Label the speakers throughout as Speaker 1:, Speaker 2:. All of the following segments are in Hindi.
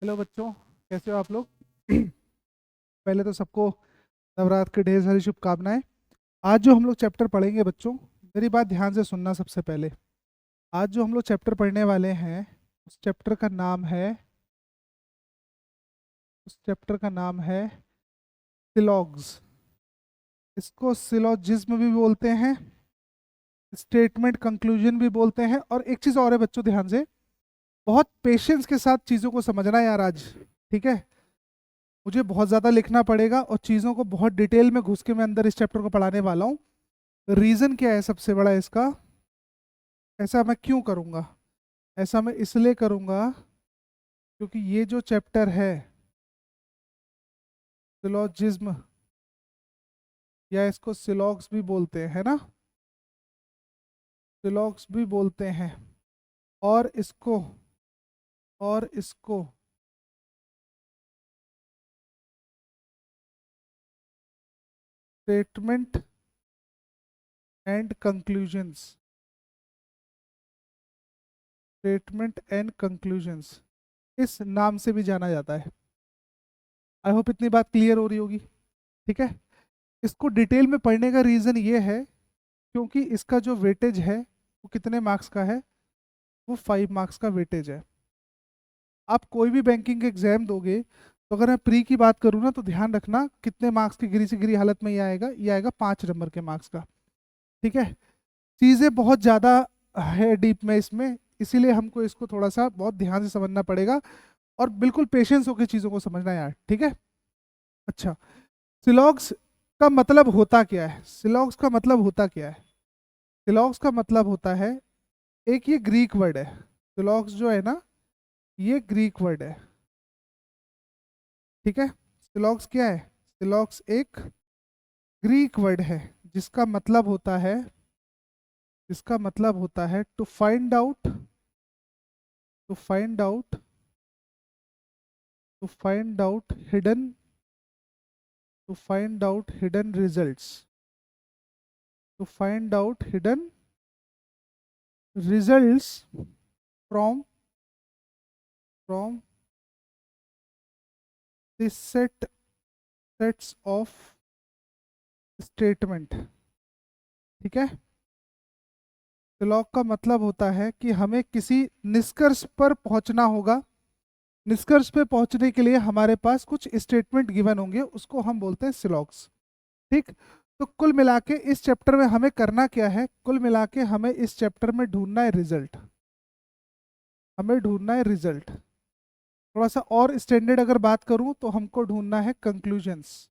Speaker 1: हेलो बच्चों, कैसे हो आप लोग? पहले तो सबको नवरात्र की ढेर सारी शुभकामनाएं। आज जो हम लोग चैप्टर पढ़ेंगे बच्चों, मेरी बात ध्यान से सुनना सबसे पहले। आज जो हम लोग चैप्टर पढ़ने वाले हैं, उस चैप्टर का नाम है उस चैप्टर का नाम है सिलॉग्स। इसको सिलॉजिज्म भी बोलते हैं, स्टेटमेंट कंक्लूजन भी बोलते हैं। और एक चीज़ और है बच्चों, ध्यान से, बहुत पेशेंस के साथ चीज़ों को समझना यार आज। ठीक है? मुझे बहुत ज़्यादा लिखना पड़ेगा और चीज़ों को बहुत डिटेल में घुस के मैं अंदर इस चैप्टर को पढ़ाने वाला हूँ। रीज़न क्या है सबसे बड़ा इसका? ऐसा मैं क्यों करूँगा? ऐसा मैं इसलिए करूँगा क्योंकि ये जो चैप्टर है, सिलॉजिज्म, या इसको सिलॉग्स भी बोलते हैं, है ना? सिलॉग्स भी बोलते हैं। और इसको और इसको statement and conclusions, statement and conclusions इस नाम से भी जाना जाता है। आई होप इतनी बात क्लियर हो रही होगी। ठीक है? इसको डिटेल में पढ़ने का रीज़न ये है क्योंकि इसका जो वेटेज है वो कितने मार्क्स का है? वो 5 मार्क्स का वेटेज है। आप कोई भी बैंकिंग एग्जाम दोगे तो अगर मैं प्री की बात करूँ ना, तो ध्यान रखना कितने मार्क्स की गिरी से गिरी हालत में ये आएगा 5 नंबर के मार्क्स का। ठीक है? चीज़ें बहुत ज़्यादा है डीप में इसमें, इसीलिए हमको इसको थोड़ा सा बहुत ध्यान से समझना पड़ेगा और बिल्कुल पेशेंस होकर चीज़ों को समझना यार। ठीक है? अच्छा, सिलॉग्स का मतलब होता क्या है? सिलॉग्स का मतलब होता क्या है? सिलॉग्स का मतलब होता है, एक ये ग्रीक वर्ड है। सिलॉग्स जो है ना, ये ग्रीक वर्ड है। ठीक है? सिलॉग्स क्या है? सिलॉग्स एक ग्रीक वर्ड है जिसका मतलब होता है to find out, to find out to find out hidden to find out hidden results, to find out hidden results from from this sets of statement. ठीक है? सिलॉग का मतलब होता है कि हमें किसी निष्कर्ष पर पहुंचना होगा। निष्कर्ष पे पहुंचने के लिए हमारे पास कुछ स्टेटमेंट गिवन होंगे, उसको हम बोलते हैं सिलॉग्स। ठीक? तो कुल मिला के इस चैप्टर में हमें करना क्या है? कुल मिला के हमें इस चैप्टर में ढूंढना है रिजल्ट। हमें ढूंढना है रिजल्ट। थोड़ा सा और स्टैंडर्ड अगर बात करूं तो हमको ढूंढना है कंक्लूजन्स,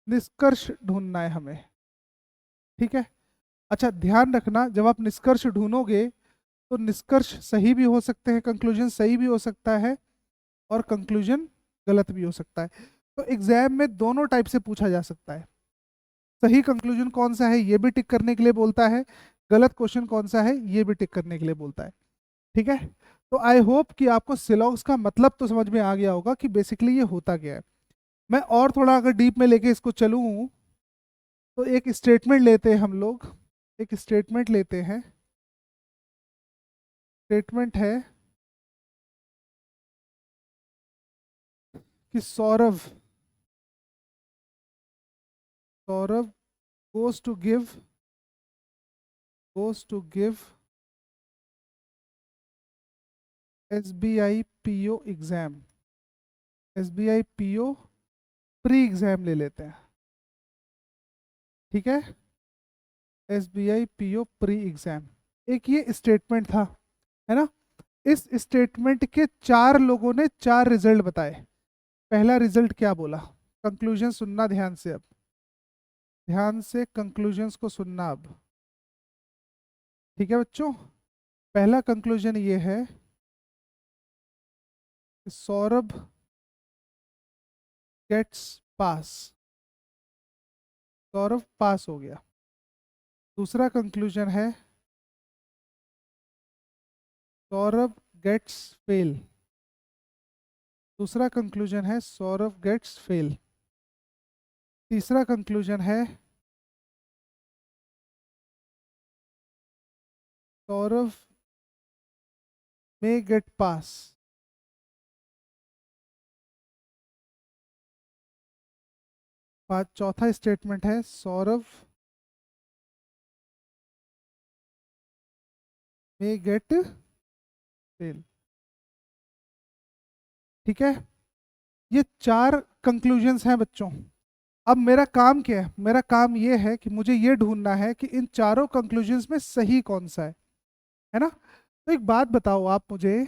Speaker 1: निष्कर्ष ढूंढना है हमें। ठीक है? अच्छा, ध्यान रखना, जब आप निष्कर्ष ढूंढोगे तो निष्कर्ष सही भी हो सकते हैं, कंक्लूजन सही भी हो सकता है और कंक्लूजन गलत भी हो सकता है। तो एग्जाम में दोनों टाइप से पूछा जा सकता है। सही कंक्लूजन कौन सा है ये भी टिक करने के लिए बोलता है, गलत क्वेश्चन कौन सा है ये भी टिक करने के लिए बोलता है। ठीक है? तो आई होप कि आपको सिलॉग्स का मतलब तो समझ में आ गया होगा कि बेसिकली ये होता क्या है। मैं और थोड़ा अगर डीप में लेके इसको चलूं तो एक स्टेटमेंट लेते हैं हम लोग। एक स्टेटमेंट लेते हैं। स्टेटमेंट है कि Saurabh Saurabh goes to give goes to give SBI PO exam. SBI PO pre exam ले लेते हैं। ठीक है? SBI PO प्री एग्जाम, एक ये स्टेटमेंट था, है ना? इस स्टेटमेंट के चार लोगों ने चार रिजल्ट बताए। पहला रिजल्ट क्या बोला? कंक्लूजन सुनना ध्यान से अब, ध्यान से कंक्लूजन्स को सुनना अब। ठीक है बच्चों? पहला कंक्लूजन ये है कि सौरभ गेट्स पास, सौरभ पास हो गया। दूसरा कंक्लूजन है सौरभ गेट्स फेल। दूसरा कंक्लूजन है सौरभ गेट्स फेल। तीसरा कंक्लूजन है सौरभ में गेट पास। चौथा स्टेटमेंट है सौरभ मे गेट फेल। ठीक है, ये 4 कंक्लूजन्स हैं बच्चों। अब मेरा काम क्या है? मेरा काम ये है कि मुझे ये ढूंढना है कि इन चारों कंक्लूजन्स में सही कौन सा है ना। तो एक बात बताओ आप मुझे,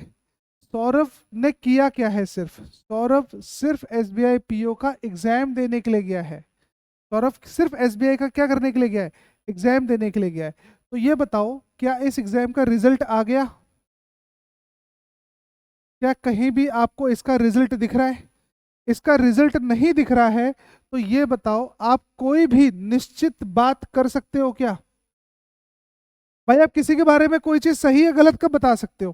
Speaker 1: सौरभ ने किया क्या है? सौरभ सिर्फ एसबीआई पीओ का एग्जाम देने के लिए गया है। सौरभ सिर्फ एसबीआई का क्या करने के लिए गया है? एग्जाम देने के लिए गया है। तो ये बताओ, क्या इस एग्जाम का रिजल्ट आ गया? क्या कहीं भी आपको इसका रिजल्ट दिख रहा है? इसका रिजल्ट नहीं दिख रहा है, तो ये बताओ आप कोई भी निश्चित बात कर सकते हो क्या? भाई आप किसी के बारे में कोई चीज सही या गलत कब बता सकते हो?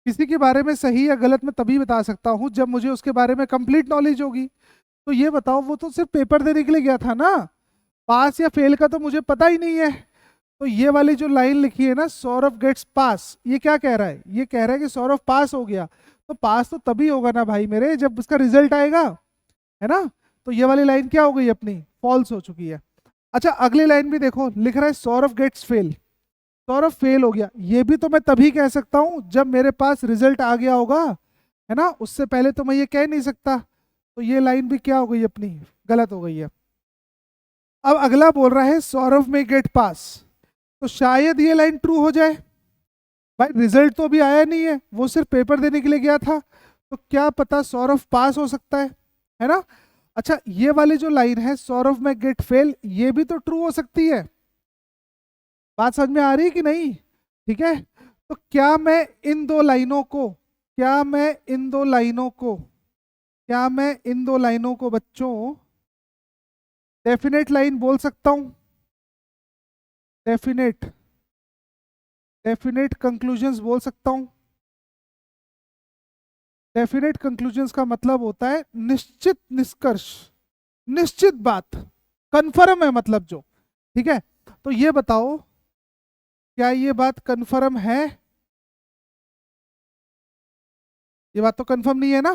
Speaker 1: किसी के बारे में सही या गलत मैं तभी बता सकता हूं जब मुझे उसके बारे में कंप्लीट नॉलेज होगी। तो ये बताओ, वो तो सिर्फ पेपर देने के लिए गया था ना, पास या फेल का तो मुझे पता ही नहीं है। तो ये वाली जो लाइन लिखी है ना, सौरभ गेट्स पास, ये क्या कह रहा है? ये कह रहा है कि सौरभ पास हो गया। तो पास तो तभी होगा ना भाई मेरे, जब उसका रिजल्ट आएगा, है ना। तो ये वाली लाइन क्या हो गई अपनी? फॉल्स हो चुकी है। अच्छा, अगली लाइन भी देखो, लिख रहा है Saurabh gets fail. Saurabh fail हो गया, ये भी तो मैं तभी कह सकता हूं जब मेरे पास रिजल्ट आ गया होगा, है ना। उससे पहले तो मैं ये कह नहीं सकता। तो ये लाइन भी क्या हो गई अपनी? गलत हो गई है। अब अगला बोल रहा है सौरभ में गेट पास, तो शायद ये लाइन ट्रू हो जाए। भाई रिजल्ट तो अभी आया नहीं है, वो सिर्फ पेपर देने के लिए गया था, तो क्या पता सौरभ पास हो सकता है ना। अच्छा, ये वाली जो लाइन है सौरभ में गेट फेल, ये भी तो ट्रू हो सकती है। बात समझ में आ रही है कि नहीं? ठीक है, तो क्या मैं इन दो लाइनों को क्या मैं इन दो लाइनों को क्या मैं इन दो लाइनों को बच्चों डेफिनेट लाइन बोल सकता हूं? डेफिनेट डेफिनेट कंक्लूजन्स बोल सकता हूं? डेफिनेट कंक्लूजन्स का मतलब होता है निश्चित निष्कर्ष, निश्चित बात, कंफर्म है मतलब जो। ठीक है, तो ये बताओ, क्या ये बात कंफर्म है? ये बात तो कंफर्म नहीं है ना।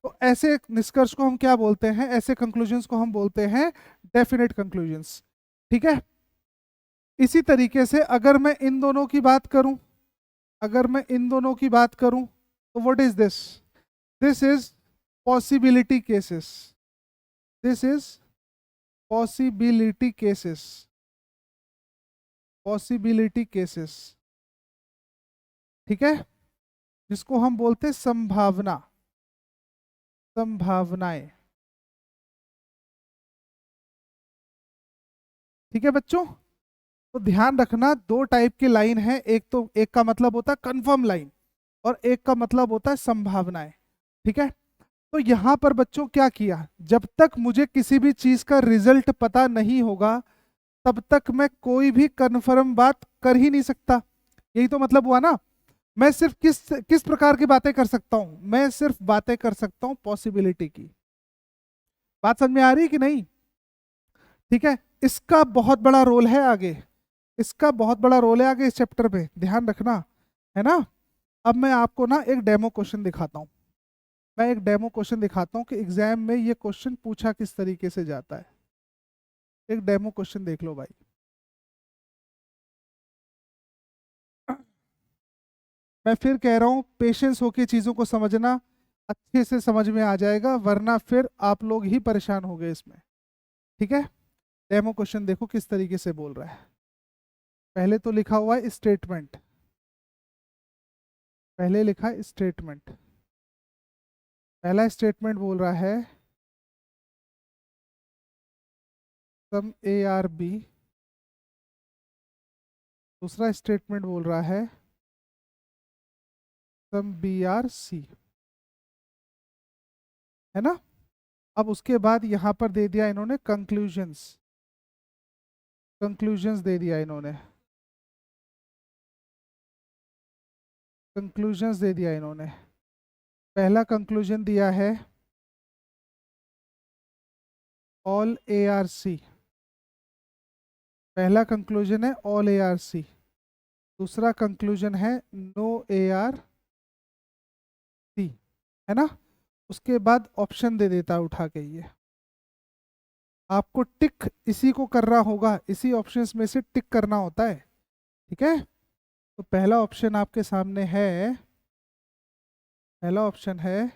Speaker 1: तो ऐसे निष्कर्ष को हम क्या बोलते हैं? ऐसे कंक्लूजन्स को हम बोलते हैं डेफिनेट कंक्लूजन्स। ठीक है, इसी तरीके से अगर मैं इन दोनों की बात करूं, अगर मैं इन दोनों की बात करूं, तो what is this? This is possibility cases. This is possibility cases. Possibility cases, ठीक है, जिसको हम बोलते हैं संभावना, संभावनाएं। ठीक है बच्चों, तो ध्यान रखना, दो टाइप की लाइन है, एक का मतलब होता है कंफर्म लाइन, और एक का मतलब होता है संभावनाएं। ठीक है, तो यहां पर बच्चों क्या किया, जब तक मुझे किसी भी चीज का रिजल्ट पता नहीं होगा, तब तक मैं कोई भी कंफर्म बात कर ही नहीं सकता। यही तो मतलब हुआ ना। मैं सिर्फ किस किस प्रकार की बातें कर सकता हूं? मैं सिर्फ बातें कर सकता हूं पॉसिबिलिटी की। बात समझ में आ रही है कि नहीं? ठीक है, इसका बहुत बड़ा रोल है आगे, इसका बहुत बड़ा रोल है आगे इस चैप्टर में, ध्यान रखना, है ना। अब मैं आपको ना एक डेमो क्वेश्चन दिखाता हूँ। मैं एक डेमो क्वेश्चन दिखाता हूँ कि एग्जाम में ये क्वेश्चन पूछा किस तरीके से जाता है। एक डेमो क्वेश्चन देख लो भाई। मैं फिर कह रहा हूँ, पेशेंस होके चीज़ों को समझना, अच्छे से समझ में आ जाएगा, वरना फिर आप लोग ही परेशान हो गए इसमें। ठीक है, डेमो क्वेश्चन देखो किस तरीके से बोल रहा है। पहले तो लिखा हुआ है स्टेटमेंट, पहले लिखा है स्टेटमेंट। पहला स्टेटमेंट बोल रहा है सम ए आर बी। दूसरा स्टेटमेंट बोल रहा है सम बी आर सी, है ना। अब उसके बाद यहाँ पर दे दिया इन्होंने कंक्लूजन्स, कंक्लूजन्स दे दिया इन्होंने, कंक्लूजन्स दे दिया इन्होंने। पहला कंक्लूजन दिया है ऑल ए आर सी, पहला कंक्लूजन है ऑल ए आर सी। दूसरा कंक्लूजन है नो ए आर सी, है ना। उसके बाद ऑप्शन दे देता है उठा के ये, आपको टिक इसी को करना होगा, इसी ऑप्शंस में से टिक करना होता है। ठीक है, तो पहला ऑप्शन आपके सामने है, पहला ऑप्शन है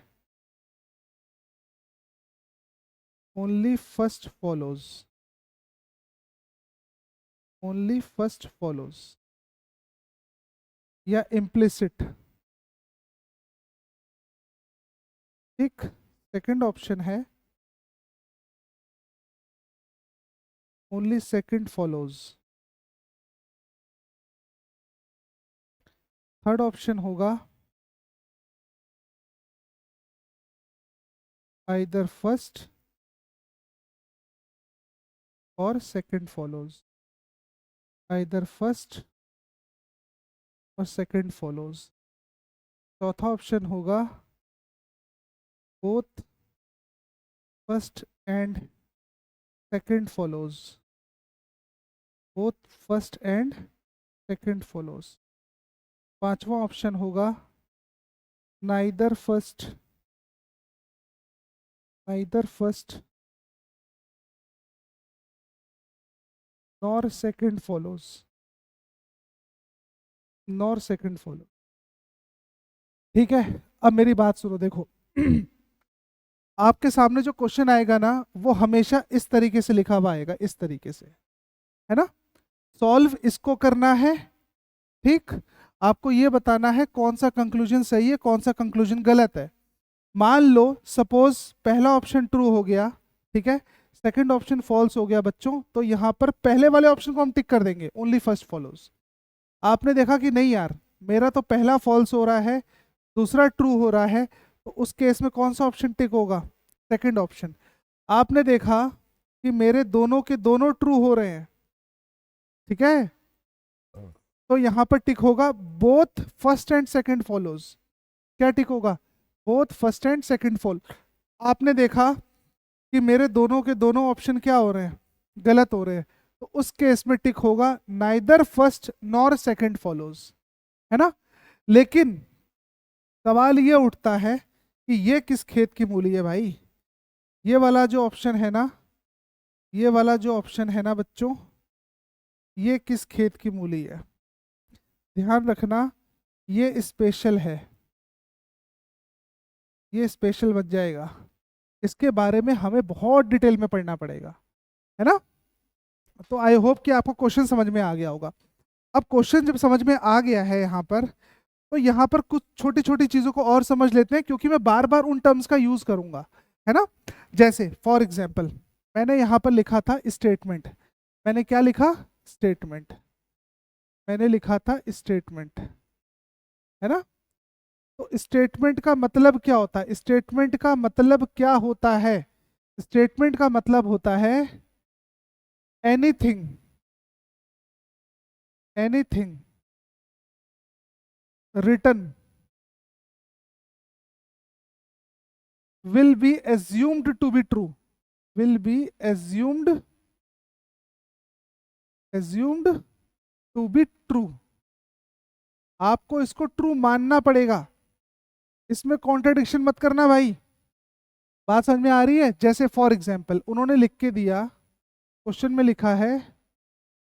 Speaker 1: only first follows, only first follows या इम्प्लिसिट। ठीक, सेकंड ऑप्शन है only second follows. Third option होगा आइदर फर्स्ट और सेकंड फॉलोज, आइदर फर्स्ट और सेकंड फॉलोज। चौथा ऑप्शन होगा both first and second follows, both first and second follows. पांचवा ऑप्शन होगा neither first, neither first nor second follows, nor second follow. ठीक है, अब मेरी बात सुनो, देखो आपके सामने जो क्वेश्चन आएगा ना वो हमेशा इस तरीके से लिखा हुआ आएगा, इस तरीके से, है ना। सॉल्व इसको करना है, ठीक, आपको ये बताना है कौन सा कंक्लूजन सही है कौन सा कंक्लूजन गलत है। मान लो सपोज पहला ऑप्शन ट्रू हो गया, ठीक है, सेकंड ऑप्शन फॉल्स हो गया बच्चों, तो यहाँ पर पहले वाले ऑप्शन को हम टिक कर देंगे, ओनली फर्स्ट फॉलोज। आपने देखा कि नहीं यार, मेरा तो पहला फॉल्स हो रहा है, दूसरा ट्रू हो रहा है, तो उस केस में कौन सा ऑप्शन टिक होगा, सेकंड ऑप्शन। आपने देखा कि मेरे दोनों के दोनों ट्रू हो रहे हैं, ठीक है, तो यहां पर टिक होगा both first and second follows. क्या टिक होगा, both first and second follow. आपने देखा कि मेरे दोनों के दोनों ऑप्शन क्या हो रहे हैं, गलत हो रहे हैं, तो उस केस में टिक होगा neither first nor second follows, है ना। लेकिन सवाल ये उठता है कि ये किस खेत की मूली है भाई, ये वाला जो ऑप्शन है ना, ये वाला जो ऑप्शन है ना बच्चों, ये किस खेत की मूली है। ध्यान रखना ये स्पेशल है, ये स्पेशल बन जाएगा, इसके बारे में हमें बहुत डिटेल में पढ़ना पड़ेगा, है ना। तो आई होप कि आपको क्वेश्चन समझ में आ गया होगा। अब क्वेश्चन जब समझ में आ गया है यहाँ पर, तो यहाँ पर कुछ छोटी छोटी चीजों को और समझ लेते हैं, क्योंकि मैं बार बार उन टर्म्स का यूज करूंगा, है ना। जैसे फॉर एग्जाम्पल मैंने यहाँ पर लिखा था स्टेटमेंट, मैंने क्या लिखा, स्टेटमेंट, मैंने लिखा था स्टेटमेंट, है ना। तो स्टेटमेंट का मतलब क्या होता है, स्टेटमेंट का मतलब क्या होता है, स्टेटमेंट का मतलब होता है anything, anything written will be assumed to be true, will be assumed to be true। आपको इसको ट्रू मानना पड़ेगा, इसमें कॉन्ट्रडिक्शन मत करना भाई। बात समझ में आ रही है। जैसे फॉर एग्जाम्पल उन्होंने लिख के दिया, क्वेश्चन में लिखा है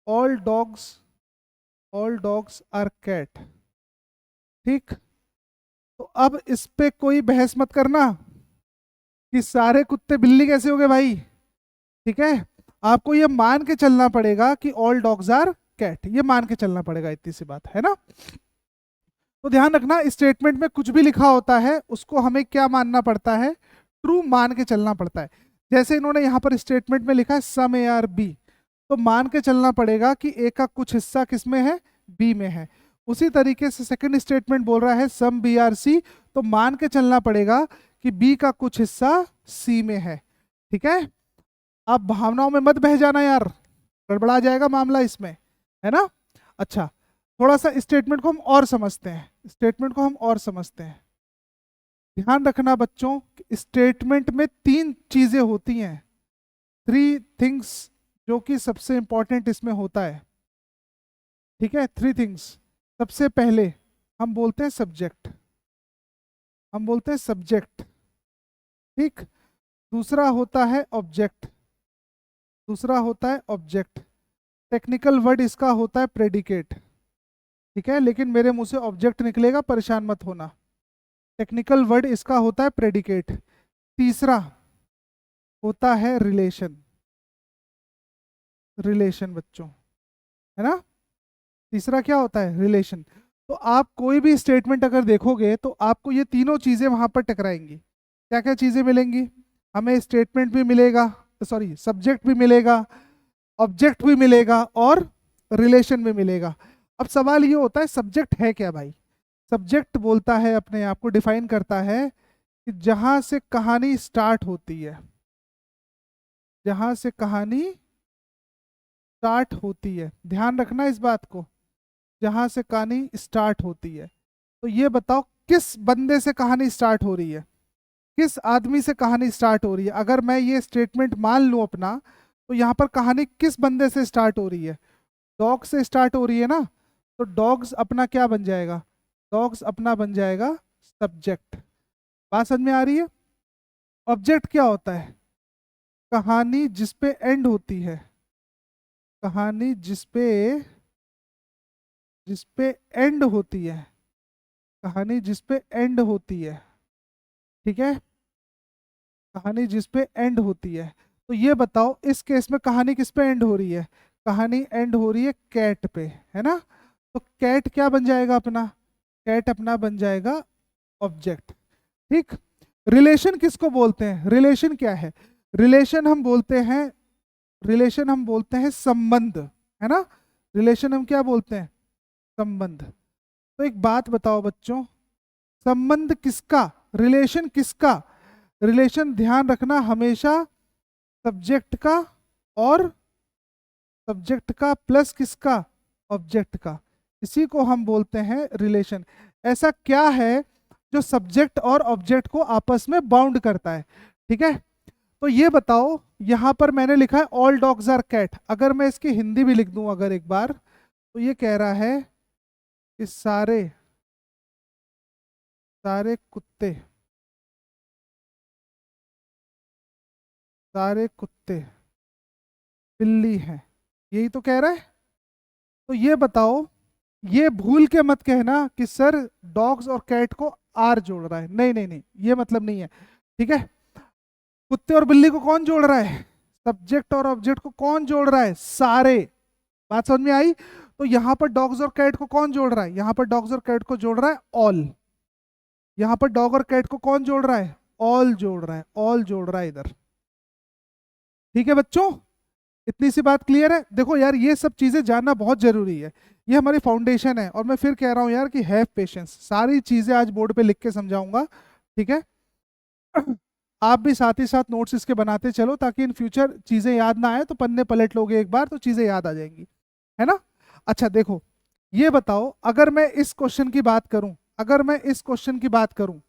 Speaker 1: ऑल डॉग्स आर कैट, ठीक, तो अब इस पे कोई बहस मत करना कि सारे कुत्ते बिल्ली कैसे हो गए भाई, ठीक है। आपको ये मान के चलना पड़ेगा कि ऑल डॉग्स आर कैट, ये मान के चलना पड़ेगा, इतनी सी बात है ना। तो ध्यान रखना स्टेटमेंट में कुछ भी लिखा होता है उसको हमें क्या मानना पड़ता है, ट्रू मान के चलना पड़ता है। जैसे इन्होंने यहाँ पर स्टेटमेंट में लिखा है सम ए आर बी, तो मान के चलना पड़ेगा कि ए का कुछ हिस्सा किस में है, बी में है। उसी तरीके से सेकंड स्टेटमेंट बोल रहा है सम बी आर सी, तो मान के चलना पड़ेगा कि बी का कुछ हिस्सा सी में है, ठीक है। आप भावनाओं में मत बह जाना यार, गड़बड़ा जाएगा मामला इसमें, है ना। अच्छा, थोड़ा सा स्टेटमेंट को हम और समझते हैं, स्टेटमेंट को हम और समझते हैं। ध्यान रखना बच्चों, स्टेटमेंट में तीन चीजें होती हैं, थ्री थिंग्स, जो कि सबसे इंपॉर्टेंट इसमें होता है, ठीक है, थ्री थिंग्स। सबसे पहले हम बोलते हैं सब्जेक्ट, हम बोलते हैं सब्जेक्ट, ठीक। दूसरा होता है ऑब्जेक्ट, दूसरा होता है ऑब्जेक्ट। टेक्निकल वर्ड इसका होता है प्रेडिकेट, ठीक है, लेकिन मेरे मुंह से ऑब्जेक्ट निकलेगा, परेशान मत होना। टेक्निकल वर्ड इसका होता है प्रेडिकेट। तीसरा होता है रिलेशन। रिलेशन बच्चों, है ना। तीसरा क्या होता है? रिलेशन। तो आप कोई भी स्टेटमेंट अगर देखोगे तो आपको ये तीनों चीजें वहां पर टकराएंगी। क्या क्या चीजें मिलेंगी? हमें स्टेटमेंट भी मिलेगा, सॉरी सब्जेक्ट भी मिलेगा, ऑब्जेक्ट भी मिलेगा और रिलेशन भी मिलेगा। अब सवाल ये होता है सब्जेक्ट है क्या भाई? सब्जेक्ट बोलता है, अपने आप को डिफाइन करता है कि जहां से कहानी स्टार्ट होती है, जहां से कहानी स्टार्ट होती है, ध्यान रखना इस बात को, जहां से कहानी स्टार्ट होती है। तो ये बताओ किस बंदे से कहानी स्टार्ट हो रही है, किस आदमी से कहानी स्टार्ट हो रही है? अगर मैं ये स्टेटमेंट मान लूं अपना, तो यहाँ पर कहानी किस बंदे से स्टार्ट हो रही है? डॉग से स्टार्ट हो रही है ना। तो डॉग्स अपना क्या बन जाएगा? डॉग्स अपना बन जाएगा सब्जेक्ट। बात समझ में आ रही है? ऑब्जेक्ट क्या होता है? कहानी जिस पे एंड होती है, कहानी जिस पे एंड होती है, कहानी जिस पे एंड होती है, ठीक है, कहानी जिस पे एंड होती है। तो ये बताओ इस केस में कहानी किस पे एंड हो रही है? कहानी एंड हो रही है कैट पे, है ना। तो कैट क्या बन जाएगा अपना? कैट अपना बन जाएगा ऑब्जेक्ट। ठीक। रिलेशन किसको बोलते हैं? रिलेशन क्या है? रिलेशन हम बोलते हैं, रिलेशन हम बोलते हैं संबंध, है ना। रिलेशन हम क्या बोलते हैं? संबंध। तो एक बात बताओ बच्चों, संबंध किसका, रिलेशन किसका? रिलेशन ध्यान रखना हमेशा सब्जेक्ट का, और सब्जेक्ट का प्लस किसका? ऑब्जेक्ट का। इसी को हम बोलते हैं रिलेशन। ऐसा क्या है जो सब्जेक्ट और ऑब्जेक्ट को आपस में बाउंड करता है? ठीक है। तो ये बताओ, यहां पर मैंने लिखा है ऑल डॉग्स आर कैट, अगर मैं इसकी हिंदी भी लिख दूं अगर एक बार, तो ये कह रहा है कि सारे सारे कुत्ते, सारे कुत्ते बिल्ली हैं, यही तो कह रहा है। तो ये बताओ, ये भूल के मत कहना कि सर डॉग्स और कैट को आर जोड़ रहा है, नहीं नहीं नहीं, ये मतलब नहीं है। ठीक है। कुत्ते और बिल्ली को कौन जोड़ रहा है? सब्जेक्ट और ऑब्जेक्ट को कौन जोड़ रहा है? सारे। बात समझ में आई? तो यहां पर डॉग्स और कैट को कौन जोड़ रहा है? यहां पर डॉग्स और कैट को जोड़ रहा है ऑल। यहां पर डॉग और कैट को कौन जोड़ रहा है? ऑल जोड़ रहा है, ऑल जोड़ रहा है इधर। ठीक है बच्चों, इतनी सी बात क्लियर है? देखो यार, ये सब चीजें जानना बहुत जरूरी है, ये हमारी फाउंडेशन है। और मैं फिर कह रहा हूं यार कि हैव पेशेंस, सारी चीजें आज बोर्ड पे लिख के समझाऊंगा, ठीक है। आप भी साथ ही साथ नोट्स इसके बनाते चलो, ताकि इन फ्यूचर चीजें याद ना आए तो पन्ने पलट लोगे एक बार तो चीजें याद आ जाएंगी, है ना। अच्छा देखो, ये बताओ, अगर मैं इस क्वेश्चन की बात करूं, अगर मैं इस क्वेश्चन की बात करूं,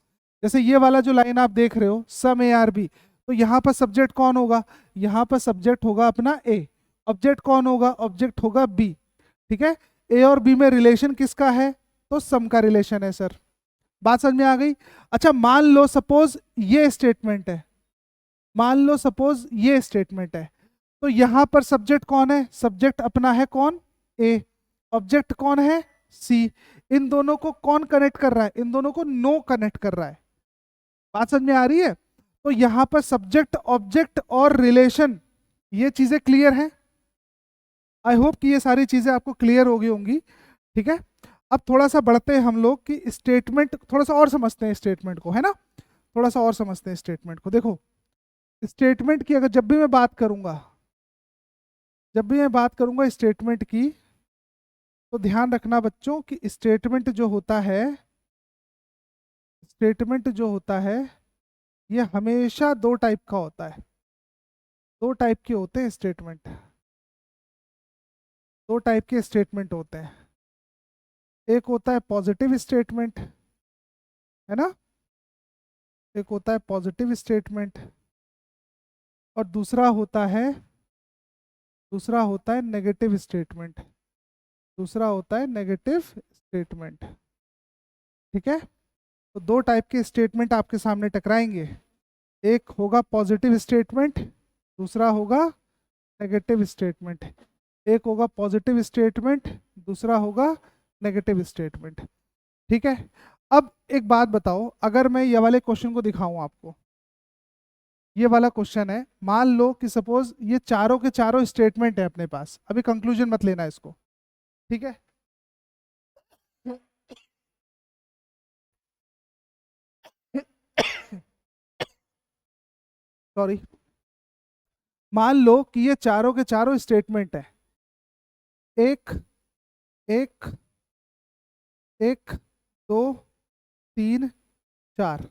Speaker 1: जैसे ये वाला जो लाइन आप देख रहे हो, सम ए आर बी, तो यहाँ पर सब्जेक्ट कौन होगा? यहाँ पर सब्जेक्ट होगा अपना ए। ऑब्जेक्ट कौन होगा? ऑब्जेक्ट होगा बी। ठीक है। ए और बी में रिलेशन किसका है? तो सम का रिलेशन है सर। बात समझ में आ गई? अच्छा मान लो सपोज ये स्टेटमेंट है, मान लो सपोज ये स्टेटमेंट है, तो यहां पर सब्जेक्ट कौन है? सब्जेक्ट अपना है कौन? ए। ऑब्जेक्ट कौन है? सी। इन दोनों को कौन कनेक्ट कर रहा है? इन दोनों को नो कनेक्ट कर रहा है। बात समझ में आ रही है? तो यहां पर सब्जेक्ट, ऑब्जेक्ट और रिलेशन, ये चीजें क्लियर हैं? आई होप कि ये सारी चीजें आपको क्लियर हो गई होंगी। ठीक है। अब थोड़ा सा बढ़ते हैं हम लोग कि स्टेटमेंट थोड़ा सा और समझते हैं स्टेटमेंट को, है ना। थोड़ा सा और समझते हैं स्टेटमेंट को। देखो, स्टेटमेंट की अगर जब भी मैं बात करूंगा, जब भी मैं बात करूंगा स्टेटमेंट की, तो ध्यान रखना बच्चों कि स्टेटमेंट जो होता है, स्टेटमेंट जो होता है, ये हमेशा दो टाइप का होता है। दो टाइप के होते हैं स्टेटमेंट, दो टाइप के स्टेटमेंट होते हैं। एक होता है पॉजिटिव स्टेटमेंट, है ना, एक होता है पॉजिटिव स्टेटमेंट, और दूसरा होता है नेगेटिव स्टेटमेंट, दूसरा होता है नेगेटिव स्टेटमेंट। ठीक है। तो दो टाइप के स्टेटमेंट आपके सामने टकराएंगे, एक होगा पॉजिटिव स्टेटमेंट, दूसरा होगा नेगेटिव स्टेटमेंट। एक होगा पॉजिटिव स्टेटमेंट, दूसरा होगा नेगेटिव स्टेटमेंट। ठीक है। अब एक बात बताओ, अगर मैं ये वाले क्वेश्चन को दिखाऊं आपको, ये वाला क्वेश्चन है, मान लो कि सपोज ये चारों के चारों स्टेटमेंट है अपने पास, अभी कंक्लूजन मत लेना इसको, ठीक है। सॉरी, मान लो कि ये चारों के चारों स्टेटमेंट है, एक एक एक दो तीन चार,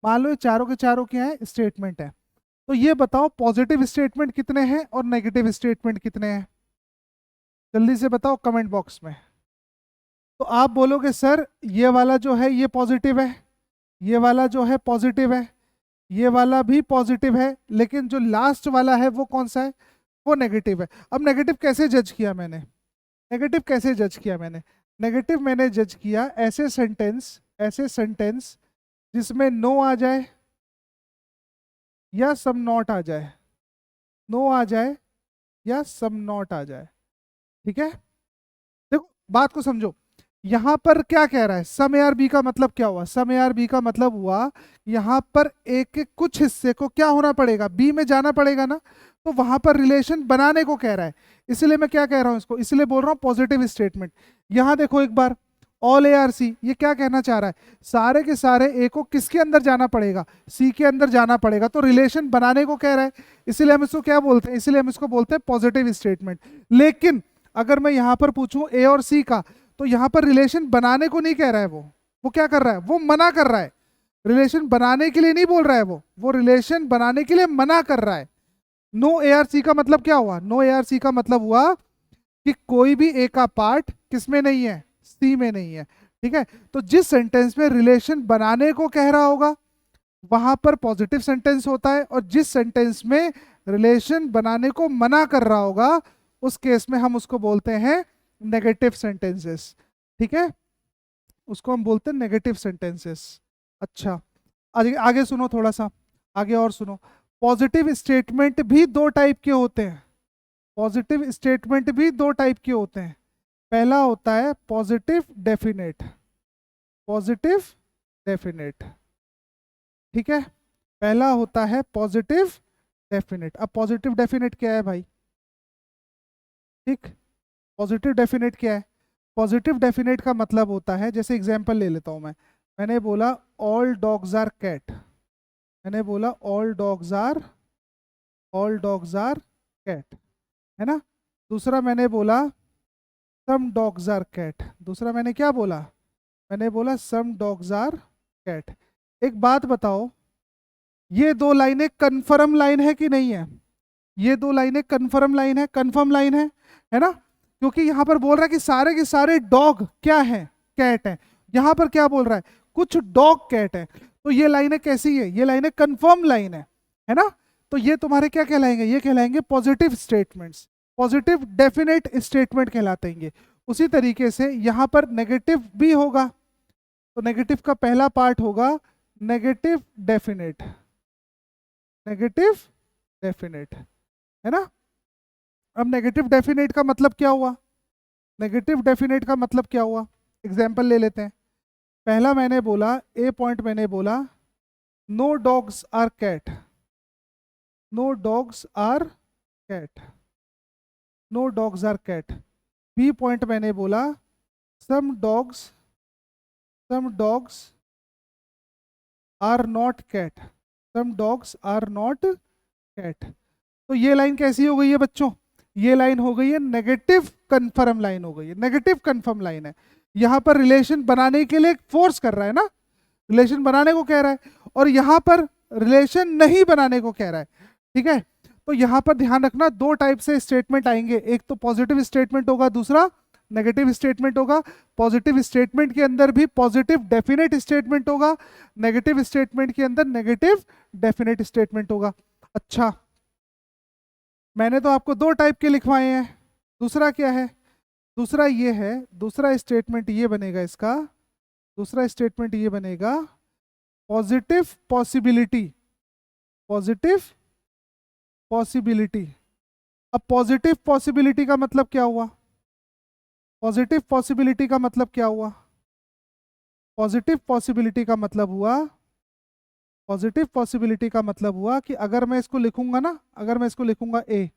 Speaker 1: मान लो ये चारों के चारों क्या है, स्टेटमेंट है। तो ये बताओ पॉजिटिव स्टेटमेंट कितने हैं और नेगेटिव स्टेटमेंट कितने हैं, जल्दी से बताओ कमेंट बॉक्स में। तो आप बोलोगे सर ये वाला जो है ये पॉजिटिव है, ये वाला जो है पॉजिटिव है, ये वाला भी पॉजिटिव है, लेकिन जो लास्ट वाला है वो कौन सा है, वो नेगेटिव है। अब नेगेटिव कैसे जज किया मैंने, नेगेटिव कैसे जज किया मैंने, नेगेटिव मैंने जज किया ऐसे सेंटेंस जिसमें नो आ जाए या सम नॉट आ जाए, नो आ जाए या सम नॉट आ जाए। ठीक है, देखो बात को समझो, यहां पर क्या कह रहा है, सम ए आर बी का मतलब क्या हुआ, सम ए आर बी का मतलब हुआ यहां पर एक एक कुछ हिस्से को क्या होना पड़ेगा, बी में जाना पड़ेगा ना, तो वहां पर रिलेशन बनाने को कह रहा है। इसलिए मैं क्या कह रहा हूं इसको, इसलिए बोल रहा हूं पॉजिटिव स्टेटमेंट। यहां देखो एक बार, ऑल ए आर सी, ये क्या कहना चाह रहा है, सारे के सारे ए को किसके अंदर जाना पड़ेगा, सी के अंदर जाना पड़ेगा, तो रिलेशन बनाने को कह रहा है। इसलिए हम इसको क्या बोलते हैं, इसलिए हम इसको बोलते हैं पॉजिटिव स्टेटमेंट। लेकिन अगर मैं यहां पर पूछूं ए और सी का, तो यहां पर रिलेशन बनाने को नहीं कह रहा है, वो क्या कर रहा है, वो मना कर रहा है। रिलेशन बनाने के लिए नहीं बोल रहा है, वो रिलेशन बनाने के लिए मना कर रहा है। नो ए आर सी का मतलब क्या हुआ, नो ए आर सी का मतलब हुआ कि कोई भी ए का पार्ट किस में नहीं है, सी में नहीं है। ठीक है, तो जिस सेंटेंस में रिलेशन बनाने को कह रहा होगा वहां पर पॉजिटिव सेंटेंस होता है, और जिस सेंटेंस में रिलेशन बनाने को मना कर रहा होगा उस केस में हम उसको बोलते हैं नेगेटिव सेंटेंसेस। ठीक है, उसको हम बोलते हैं नेगेटिव सेंटेंसेस। अच्छा, आगे आगे सुनो थोड़ा सा, आगे और सुनो। पॉजिटिव स्टेटमेंट भी दो टाइप के होते हैं, पॉजिटिव स्टेटमेंट भी दो टाइप के होते हैं। पहला होता है पॉजिटिव डेफिनेट, पॉजिटिव डेफिनेट। ठीक है, पहला होता है पॉजिटिव डेफिनेट। अब पॉजिटिव डेफिनेट क्या है भाई, ठीक, पॉजिटिव डेफिनेट क्या है, पॉजिटिव डेफिनेट का मतलब होता है, जैसे एग्जांपल ले लेता हूं मैं, मैंने बोला ऑल डॉग्स आर कैट, मैंने बोला ऑल डॉग्स आर कैट, है ना। दूसरा मैंने बोला सम डॉग्स आर कैट, दूसरा मैंने क्या बोला, मैंने बोला सम डॉग्स आर कैट। एक बात बताओ, ये दो लाइनें कन्फर्म लाइन है कि नहीं है, ये दो लाइनें कन्फर्म लाइन है, कन्फर्म लाइन है ना, क्योंकि यहां पर बोल रहा है कि सारे के सारे डॉग क्या है, कैट है। यहां पर क्या बोल रहा है, कुछ डॉग कैट है, तो ये लाइनें कैसी है, ये लाइनें कन्फर्म लाइन है ना। तो ये तुम्हारे क्या कहलाएंगे, ये कहलाएंगे positive statements, positive definite statement कहलाते हैं ये। उसी तरीके से यहां पर नेगेटिव भी होगा, तो नेगेटिव का पहला पार्ट होगा नेगेटिव डेफिनेट, नेगेटिव डेफिनेट, है ना। अब नेगेटिव डेफिनेट का मतलब क्या हुआ, नेगेटिव डेफिनेट का मतलब क्या हुआ, एग्जाम्पल ले लेते हैं। पहला मैंने बोला, ए पॉइंट मैंने बोला no dogs are cat, no dogs are cat, no dogs are cat. B point मैंने बोला some dogs are not cat, some dogs are not cat. तो ये लाइन कैसी हो गई है बच्चों, ये लाइन हो गई है नेगेटिव कंफर्म लाइन हो गई है, नेगेटिव कंफर्म लाइन है। यहां पर रिलेशन बनाने के लिए फोर्स कर रहा है ना, रिलेशन बनाने को कह रहा है, और यहां पर रिलेशन नहीं बनाने को कह रहा है। ठीक है, तो यहां पर ध्यान रखना दो टाइप से स्टेटमेंट आएंगे, एक तो पॉजिटिव स्टेटमेंट होगा, दूसरा नेगेटिव स्टेटमेंट होगा। पॉजिटिव स्टेटमेंट के अंदर भी पॉजिटिव डेफिनेट स्टेटमेंट होगा, नेगेटिव स्टेटमेंट के अंदर नेगेटिव डेफिनेट स्टेटमेंट होगा। अच्छा, मैंने तो आपको दो टाइप के लिखवाए हैं, दूसरा क्या है, दूसरा ये है, दूसरा स्टेटमेंट ये बनेगा इसका, दूसरा स्टेटमेंट ये बनेगा पॉजिटिव पॉसिबिलिटी, पॉजिटिव पॉसिबिलिटी। अब पॉजिटिव पॉसिबिलिटी का मतलब क्या हुआ? पॉजिटिव पॉसिबिलिटी का मतलब क्या हुआ? पॉजिटिव पॉसिबिलिटी का मतलब हुआ, पॉजिटिव पॉसिबिलिटी का मतलब हुआ कि अगर मैं इसको लिखूंगा ना, अगर मैं इसको लिखूंगा ए,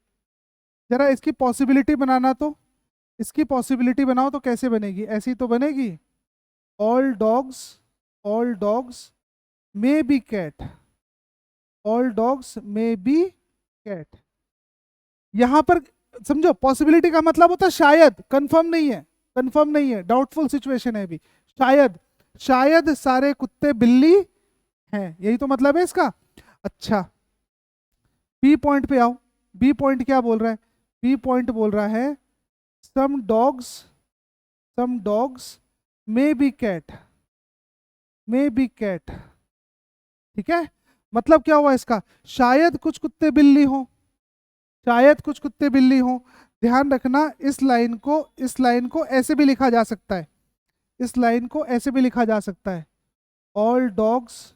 Speaker 1: जरा इसकी पॉसिबिलिटी बनाना, तो इसकी पॉसिबिलिटी बनाओ तो कैसे बनेगी? ऐसी तो बनेगी, all dogs, all dogs may be cat, all dogs may be cat. यहां पर समझो, पॉसिबिलिटी का मतलब होता है शायद, कंफर्म नहीं है, कंफर्म नहीं है, डाउटफुल सिचुएशन है अभी, शायद, शायद सारे कुत्ते बिल्ली हैं, यही तो मतलब है इसका। अच्छा, बी पॉइंट पे आओ। बी पॉइंट क्या बोल रहा है? बी पॉइंट बोल रहा है some dogs, some dogs may be cat, may be cat. ठीक है, मतलब क्या हुआ इसका? शायद कुछ कुत्ते बिल्ली हो, शायद कुछ कुत्ते बिल्ली हो। ध्यान रखना, इस लाइन को ऐसे भी लिखा जा सकता है, इस लाइन को ऐसे भी लिखा जा सकता है, all dogs,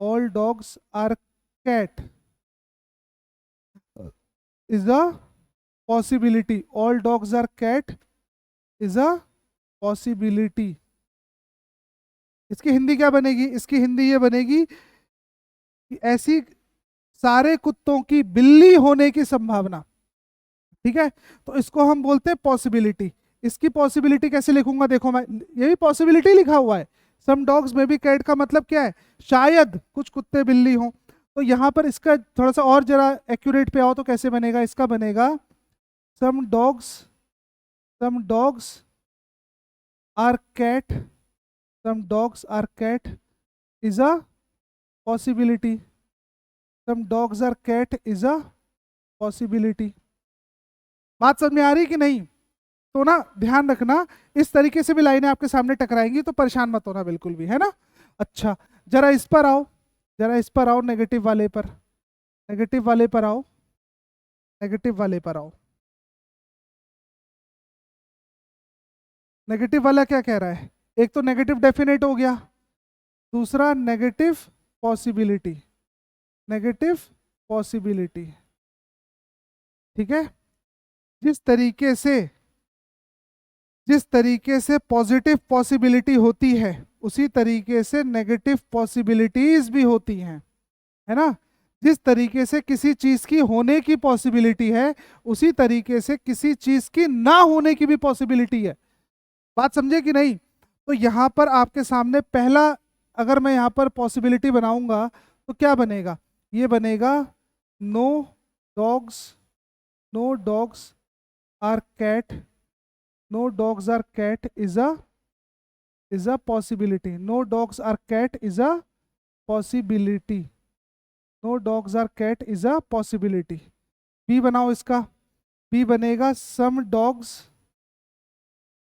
Speaker 1: all dogs are cat is a possibility, all dogs are cat is a possibility. इसकी हिंदी क्या बनेगी? इसकी हिंदी ये बनेगी कि ऐसी सारे कुत्तों की बिल्ली होने की संभावना। ठीक है, तो इसको हम बोलते हैं पॉसिबिलिटी। इसकी पॉसिबिलिटी कैसे लिखूंगा? देखो, मैं ये भी पॉसिबिलिटी लिखा हुआ है, सम डॉग्स में बी कैट का मतलब क्या है? शायद कुछ कुत्ते बिल्ली हों। तो यहाँ पर इसका थोड़ा सा और जरा एक्यूरेट पे आओ तो कैसे बनेगा? इसका बनेगा some dogs, some dogs are cat, some dogs are cat is a possibility, some dogs are cat is a possibility. बात समझ में आ रही कि नहीं? तो ना ध्यान रखना, इस तरीके से भी लाइनें आपके सामने टकराएंगी तो परेशान मत होना बिल्कुल भी, है ना। अच्छा, जरा इस पर आओ, जरा इस पर आओ, नेगेटिव वाले पर, नेगेटिव वाले पर आओ, नेगेटिव वाले पर आओ। नेगेटिव वाला क्या कह रहा है? एक तो नेगेटिव डेफिनेट हो गया, दूसरा नेगेटिव पॉसिबिलिटी, नेगेटिव पॉसिबिलिटी। ठीक है, जिस तरीके से, जिस तरीके से पॉजिटिव पॉसिबिलिटी होती है उसी तरीके से नेगेटिव पॉसिबिलिटीज भी होती हैं, है ना। जिस तरीके से किसी चीज की होने की पॉसिबिलिटी है उसी तरीके से किसी चीज की ना होने की भी पॉसिबिलिटी है। बात समझे कि नहीं? तो यहां पर आपके सामने पहला, अगर मैं यहां पर पॉसिबिलिटी बनाऊंगा तो क्या बनेगा? ये बनेगा no dogs, no dogs are cat, no dogs are cat is a possibility, no dogs are cat is a possibility, no dogs are cat is a possibility. B बनाओ इसका, बी बनेगा some dogs,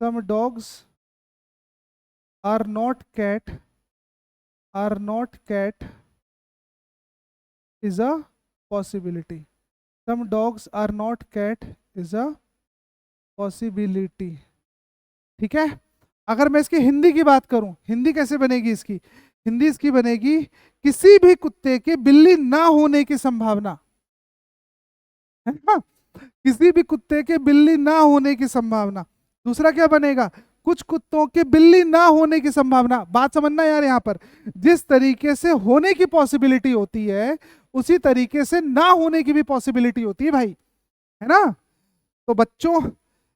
Speaker 1: some dogs are not cat, are not cat is a possibility, some dogs are not cat is a possibility. ठीक है, अगर मैं इसकी हिंदी की बात करूं, हिंदी कैसे बनेगी इसकी? हिंदी इसकी बनेगी किसी भी कुत्ते के बिल्ली ना होने की संभावना, है ना, किसी भी कुत्ते के बिल्ली ना होने की संभावना। दूसरा क्या बनेगा? कुछ कुत्तों के बिल्ली ना होने की संभावना। बात समझना यार, यहाँ पर जिस तरीके से होने की पॉसिबिलिटी होती है उसी तरीके से ना होने की भी पॉसिबिलिटी होती है भाई, है ना। तो बच्चों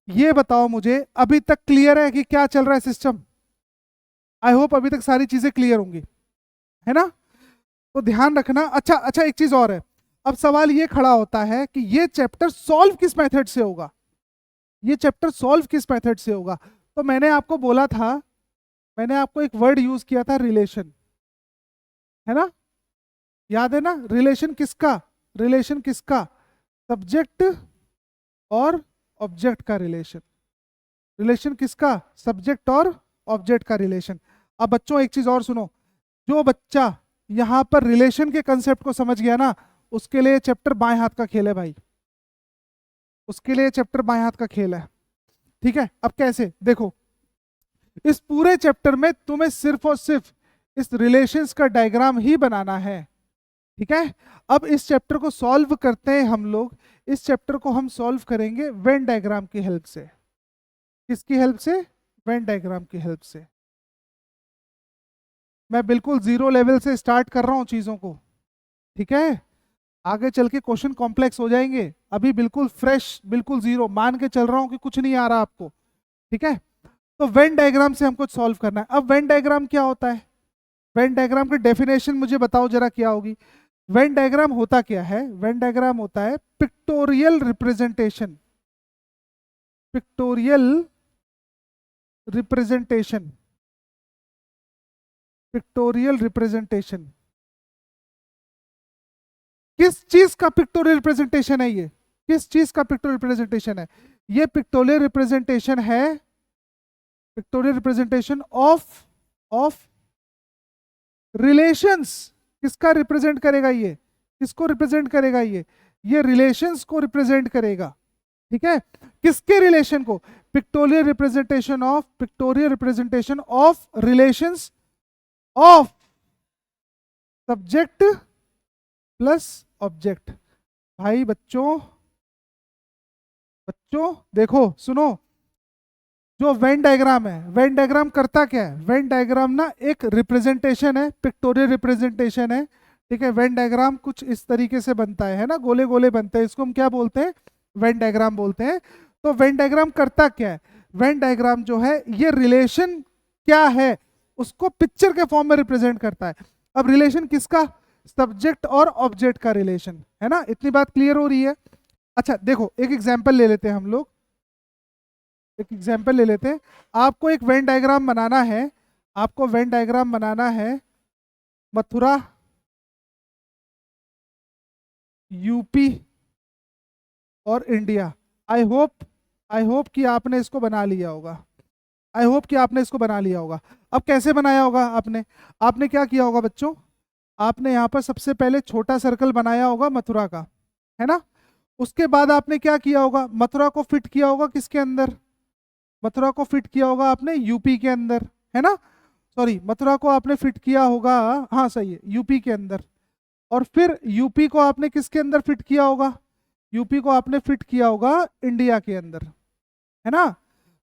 Speaker 1: ये बताओ मुझे, अभी तक क्लियर है कि क्या चल रहा है सिस्टम? आई होप अभी तक सारी चीजें क्लियर होंगी, है ना। तो ध्यान रखना। अच्छा अच्छा, एक चीज और है, अब सवाल ये खड़ा होता है कि ये चैप्टर सॉल्व किस मेथड से होगा, ये चैप्टर सॉल्व किस मेथड से होगा? तो मैंने आपको बोला था, मैंने आपको एक वर्ड यूज किया था, रिलेशन, है ना, याद है ना? रिलेशन किसका? रिलेशन किसका? सब्जेक्ट और ऑब्जेक्ट का रिलेशन। रिलेशन किसका? सब्जेक्ट और ऑब्जेक्ट का रिलेशन। अब बच्चों एक चीज और सुनो, जो बच्चा यहां पर रिलेशन के कंसेप्ट को समझ गया ना, उसके लिए चैप्टर बाएं हाथ का खेल है भाई, उसके लिए चैप्टर बाएं हाथ का खेल है। ठीक है, अब कैसे? देखो, इस पूरे चैप्टर में तुम्हें सिर्फ और सिर्फ इस रिलेशंस का डायग्राम ही बनाना है, ठीक है। अब इस चैप्टर को सॉल्व करते हैं हम लोग। इस चैप्टर को हम सॉल्व करेंगे वेन डायग्राम की हेल्प से। किसकी हेल्प से? वेन डायग्राम की हेल्प से। मैं बिल्कुल जीरो लेवल से स्टार्ट कर रहा हूं चीजों को, ठीक है। आगे चल के क्वेश्चन कॉम्प्लेक्स हो जाएंगे, अभी बिल्कुल फ्रेश, बिल्कुल जीरो मान के चल रहा हूं कि कुछ नहीं आ रहा आपको, ठीक है। तो वेन डायग्राम से हमको सॉल्व करना है। अब वेन डायग्राम क्या होता है? वेन डायग्राम की डेफिनेशन मुझे बताओ जरा क्या होगी। वेन डायग्राम होता क्या है? वेन डायग्राम होता है pictorial representation. Pictorial representation. Pictorial representation. किस चीज का पिक्टोरियल रिप्रेजेंटेशन है ये? किस चीज का पिक्टोरियल रिप्रेजेंटेशन है ये? पिक्टोरियल रिप्रेजेंटेशन है, पिक्टोरियल रिप्रेजेंटेशन ऑफ रिलेशंस। किसका रिप्रेजेंट करेगा ये? किसको रिप्रेजेंट करेगा ये रिलेशंस को रिप्रेजेंट करेगा, ठीक है। किसके रिलेशन को? Pictorial representation of relations of subject plus object. भाई बच्चों, बच्चों देखो सुनो, जो वेन डायग्राम है, वेन डायग्राम करता क्या है? वेन डायग्राम ना एक रिप्रेजेंटेशन है, पिक्टोरियल रिप्रेजेंटेशन है, ठीक है। वेन डायग्राम कुछ इस तरीके से बनता है ना, गोले गोले बनते हैं, इसको हम क्या बोलते हैं? वेन डायग्राम बोलते हैं। तो वेन डायग्राम करता क्या है? वेन डायग्राम जो है ये रिलेशन क्या है उसको पिक्चर के फॉर्म में रिप्रेजेंट करता है। अब रिलेशन किसका? सब्जेक्ट और ऑब्जेक्ट का रिलेशन, है ना। इतनी बात क्लियर हो रही है? अच्छा देखो, एक एग्जाम्पल ले लेते हैं हम लोग, एक एग्जाम्पल ले लेते हैं। आपको एक वेन डायग्राम बनाना है, आपको वेन डायग्राम बनाना है मथुरा, यूपी और इंडिया। आई होप कि आपने इसको बना लिया होगा। आई होप कि आपने इसको बना लिया होगा। अब कैसे बनाया होगा आपने? आपने क्या किया होगा बच्चों? आपने यहाँ पर सबसे पहले छोटा सर्कल बनाया होगा मथुरा का, है ना। उसके बाद आपने क्या किया होगा? मथुरा को फिट किया होगा किसके अंदर? मथुरा को फिट किया होगा आपने यूपी के अंदर, है ना। सॉरी, मथुरा को आपने फिट किया होगा, हाँ सही है, यूपी के अंदर। और फिर यूपी को आपने किसके अंदर फिट किया होगा? यूपी को आपने फिट किया होगा इंडिया के अंदर, है ना।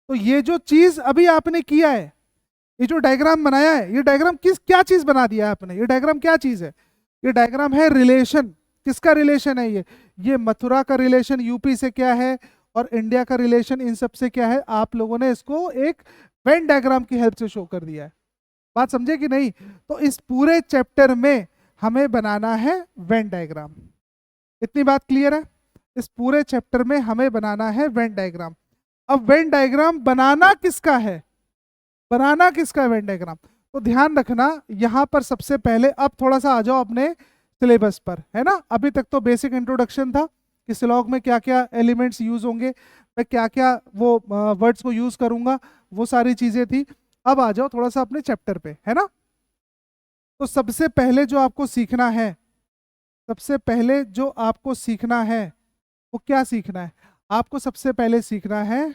Speaker 1: तो ये जो चीज अभी आपने किया है, ये जो डायग्राम बनाया है, ये डायग्राम किस क्या चीज बना दिया है आपने? ये डायग्राम क्या चीज है? ये डायग्राम है रिलेशन। किसका रिलेशन है ये मथुरा का रिलेशन यूपी से क्या है, और इंडिया का रिलेशन इन सब से क्या है। आप लोगों ने इसको एक वेन डायग्राम की हेल्प से शो कर दिया है। बात समझे कि नहीं? तो इस पूरे चैप्टर में हमें बनाना है वेन डायग्राम। इतनी बात क्लियर है? इस पूरे चैप्टर में हमें बनाना है वेन डायग्राम। अब वेन डायग्राम बनाना किसका है? बनाना किसका है वेन डायग्राम? तो ध्यान रखना, यहां पर सबसे पहले, अब थोड़ा सा आ जाओ अपने सिलेबस पर, है ना। अभी तक तो बेसिक इंट्रोडक्शन था कि स्लॉग में क्या क्या एलिमेंट्स यूज होंगे, मैं क्या क्या वो वर्ड्स को यूज करूंगा, वो सारी चीजें थी। अब आ जाओ थोड़ा सा अपने चैप्टर पे, है ना। तो सबसे पहले जो आपको सीखना है, सबसे पहले जो आपको सीखना है वो क्या सीखना है? आपको सबसे पहले सीखना है,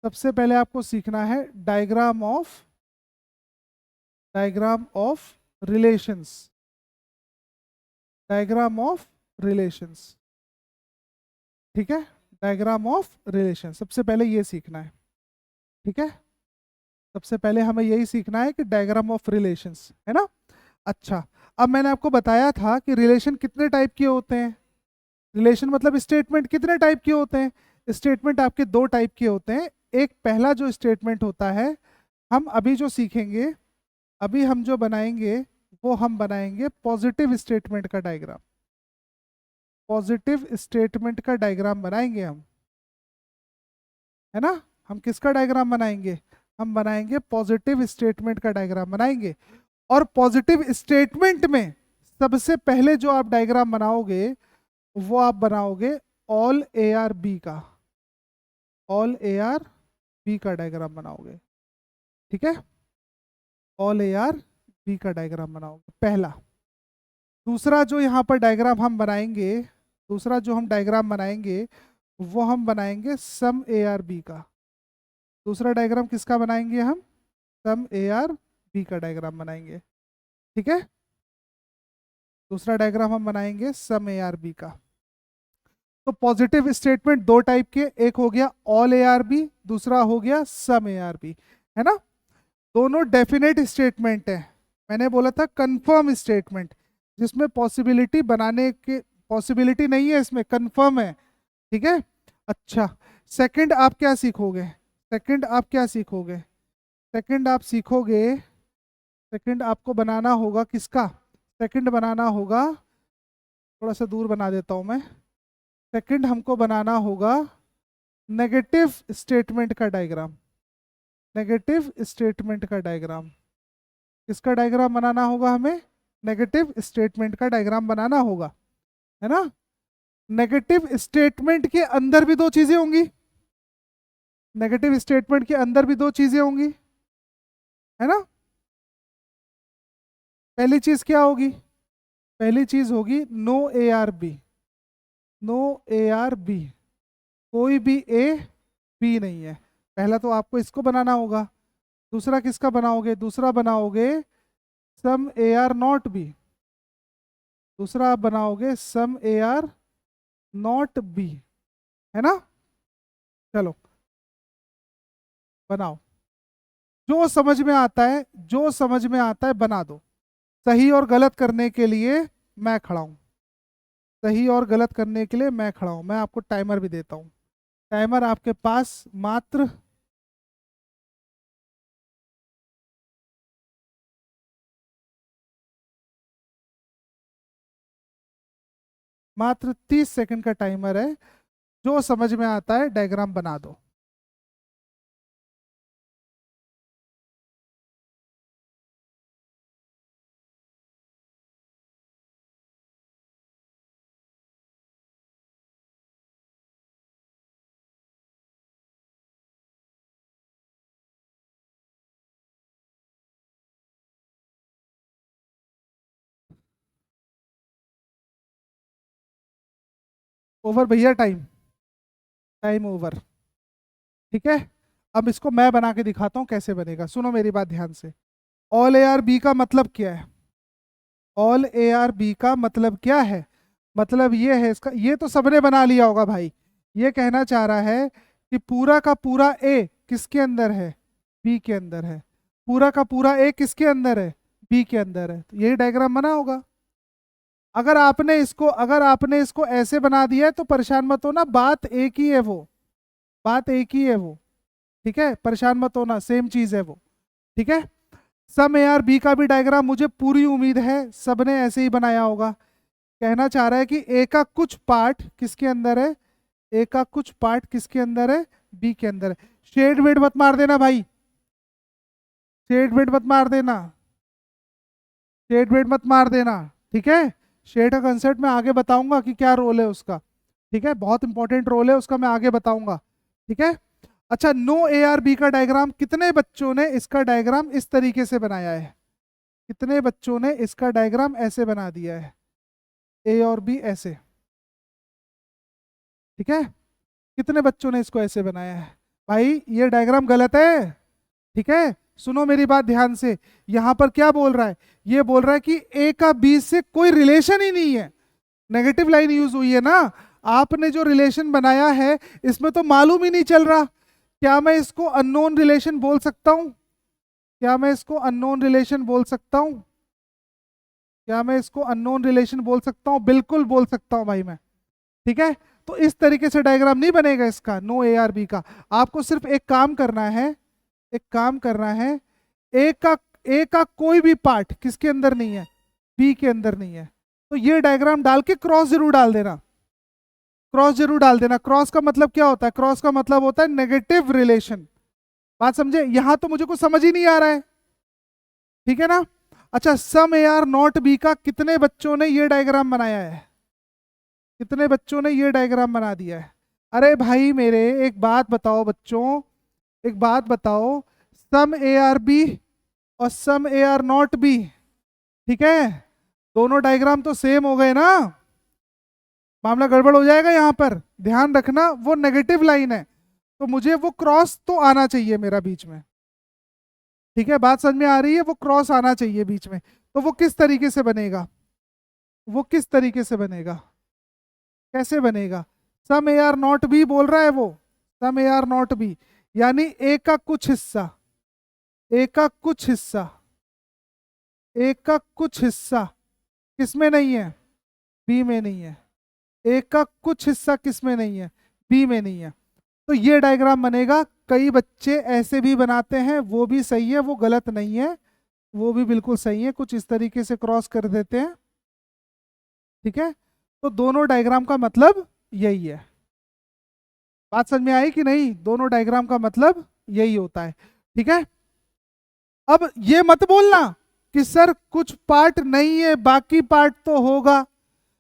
Speaker 1: सबसे पहले आपको सीखना है diagram of relations. Diagram of relations, ठीक है। डायग्राम ऑफ रिलेशन सबसे पहले ये सीखना है, ठीक है। सबसे पहले हमें यही सीखना है कि डायग्राम ऑफ रिलेशंस, है ना। अच्छा, अब मैंने आपको बताया था कि रिलेशन कितने टाइप के होते हैं। रिलेशन मतलब स्टेटमेंट कितने टाइप के होते हैं? स्टेटमेंट आपके दो टाइप के होते हैं। एक पहला जो स्टेटमेंट होता है, हम अभी जो सीखेंगे, अभी हम जो बनाएंगे वो हम बनाएंगे पॉजिटिव स्टेटमेंट का डायग्राम। पॉजिटिव स्टेटमेंट का डायग्राम बनाएंगे हम, है ना। हम किसका डायग्राम बनाएंगे? हम बनाएंगे पॉजिटिव स्टेटमेंट का डायग्राम बनाएंगे। और पॉजिटिव स्टेटमेंट में सबसे पहले जो आप डायग्राम बनाओगे वो आप बनाओगे ऑल ए आर बी का, ऑल ए आर बी का डायग्राम बनाओगे, ठीक है। ऑल ए आर बी का डायग्राम बनाओगे पहला। दूसरा जो यहाँ पर डायग्राम हम बनाएंगे, दूसरा जो हम डायग्राम बनाएंगे वो हम बनाएंगे सम ए आर बी का। दूसरा डायग्राम किसका बनाएंगे हम? सम ए आर बी का डायग्राम बनाएंगे, ठीक है। दूसरा डायग्राम हम बनाएंगे सम ए आर बी का। तो पॉजिटिव स्टेटमेंट दो टाइप के, एक हो गया ऑल ए आर बी, दूसरा हो गया सम ए आर बी, है ना। दोनों डेफिनेट स्टेटमेंट है। मैंने बोला था कंफर्म स्टेटमेंट, जिसमें पॉसिबिलिटी बनाने के पॉसिबिलिटी नहीं है, इसमें कंफर्म है, ठीक है। अच्छा, सेकंड आप क्या सीखोगे? सेकंड आप क्या सीखोगे? सेकंड आप सीखोगे, सेकंड आपको बनाना होगा किसका? सेकंड बनाना होगा, थोड़ा सा दूर बना देता हूं मैं। सेकंड हमको बनाना होगा नेगेटिव स्टेटमेंट का डायग्राम। नेगेटिव स्टेटमेंट का डायग्राम, किसका डायग्राम बनाना होगा हमें? नेगेटिव स्टेटमेंट का डायग्राम बनाना होगा, है ना। नेगेटिव स्टेटमेंट के अंदर भी दो चीजें होंगी, नेगेटिव स्टेटमेंट के अंदर भी दो चीजें होंगी, है ना। पहली चीज क्या होगी? पहली चीज होगी no A are B, no A are B, कोई भी ए बी नहीं है। पहला तो आपको इसको बनाना होगा। दूसरा किसका बनाओगे? दूसरा बनाओगे सम ए आर नॉट बी, दूसरा आप बनाओगे सम ए आर नॉट बी, है ना। चलो बनाओ, जो समझ में आता है, जो समझ में आता है बना दो। सही और गलत करने के लिए मैं खड़ा हूं, सही और गलत करने के लिए मैं खड़ा हूं। मैं आपको टाइमर भी देता हूं। टाइमर आपके पास मात्र मात्र 30 सेकंड का टाइमर है। जो समझ में आता है डायग्राम बना दो। ओवर भैया, टाइम, टाइम ओवर। ठीक है, अब इसको मैं बना के दिखाता हूँ कैसे बनेगा। सुनो मेरी बात ध्यान से। ऑल ए आर बी का मतलब क्या है? ऑल ए आर बी का मतलब क्या है? मतलब ये है इसका, ये तो सबने बना लिया होगा भाई। ये कहना चाह रहा है कि पूरा का पूरा ए किसके अंदर है? बी के अंदर है। पूरा का पूरा ए किसके अंदर है? बी के अंदर है। तो यही डायग्राम बना होगा। अगर आपने इसको ऐसे बना दिया है तो परेशान मत होना, बात एक ही है वो, बात एक ही है वो। ठीक है, परेशान मत होना, सेम चीज है वो। ठीक है। सम ए आर बी का भी डायग्राम मुझे पूरी उम्मीद है सबने ऐसे ही बनाया होगा। कहना चाह रहा है कि ए का कुछ पार्ट किसके अंदर है? ए का कुछ पार्ट किसके अंदर है? बी के अंदर है। शेड वेड मत मार देना भाई, शेड वेड मत मार देना, शेड वेड मत मार देना। ठीक है, शेड का कंसेप्ट मैं आगे बताऊंगा कि क्या रोल है उसका। ठीक है, बहुत इंपॉर्टेंट रोल है उसका, मैं आगे बताऊंगा। ठीक है। अच्छा, नो ए आर बी का डायग्राम कितने बच्चों ने इसका डायग्राम इस तरीके से बनाया है? कितने बच्चों ने इसका डायग्राम ऐसे बना दिया है? ए और बी ऐसे। ठीक है, कितने बच्चों ने इसको ऐसे बनाया है? भाई ये डायग्राम गलत है। ठीक है, सुनो मेरी बात ध्यान से। यहां पर क्या बोल रहा है? ये बोल रहा है कि ए का बी से कोई रिलेशन ही नहीं है। नेगेटिव लाइन यूज हुई है ना। आपने जो रिलेशन बनाया है इसमें तो मालूम ही नहीं चल रहा। क्या मैं इसको अननोन रिलेशन बोल सकता हूं? क्या मैं इसको अननोन रिलेशन बोल सकता हूं? क्या मैं इसको अननोन रिलेशन बोल सकता हूं? बिल्कुल बोल सकता हूं भाई मैं। ठीक है, तो इस तरीके से डायग्राम नहीं बनेगा इसका, नो ए आर बी का। आपको सिर्फ एक काम करना है, एक काम करना है। ए का ए का कोई भी पार्ट किसके अंदर नहीं है? बी के अंदर नहीं है। तो ये डायग्राम डाल के क्रॉस जरूर डाल देना, क्रॉस जरूर डाल देना। क्रॉस का मतलब क्या होता है? क्रॉस का मतलब होता है नेगेटिव रिलेशन। बात समझे? यहां तो मुझे कुछ समझ ही नहीं आ रहा है। ठीक है ना। अच्छा, सम ए आर नॉट बी का कितने बच्चों ने ये डायग्राम बनाया है? कितने बच्चों ने ये डायग्राम बना दिया है? अरे भाई मेरे, एक बात बताओ बच्चों, एक बात बताओ। सम ए आर बी और सम ए आर नॉट बी, ठीक है, दोनों डायग्राम तो सेम हो गए ना। मामला गड़बड़ हो जाएगा यहाँ पर, ध्यान रखना। वो नेगेटिव लाइन है तो मुझे वो क्रॉस तो आना चाहिए मेरा बीच में। ठीक है, बात समझ में आ रही है? वो क्रॉस आना चाहिए बीच में। तो वो किस तरीके से बनेगा? वो किस तरीके से बनेगा, कैसे बनेगा? सम ए आर नॉट बी बोल रहा है वो, सम ए आर नॉट बी, यानी ए का कुछ हिस्सा, ए का कुछ हिस्सा, ए का कुछ हिस्सा किस में नहीं है? बी में नहीं है। ए का कुछ हिस्सा किस में नहीं है? बी में नहीं है। तो ये डायग्राम बनेगा। कई बच्चे ऐसे भी बनाते हैं, वो भी सही है, वो गलत नहीं है, वो भी बिल्कुल सही है, कुछ इस तरीके से क्रॉस कर देते हैं। ठीक है, तो दोनों डायग्राम का मतलब यही है। बात समझ में आई कि नहीं? दोनों डायग्राम का मतलब यही होता है। ठीक है, अब ये मत बोलना कि सर कुछ पार्ट नहीं है बाकी पार्ट तो होगा।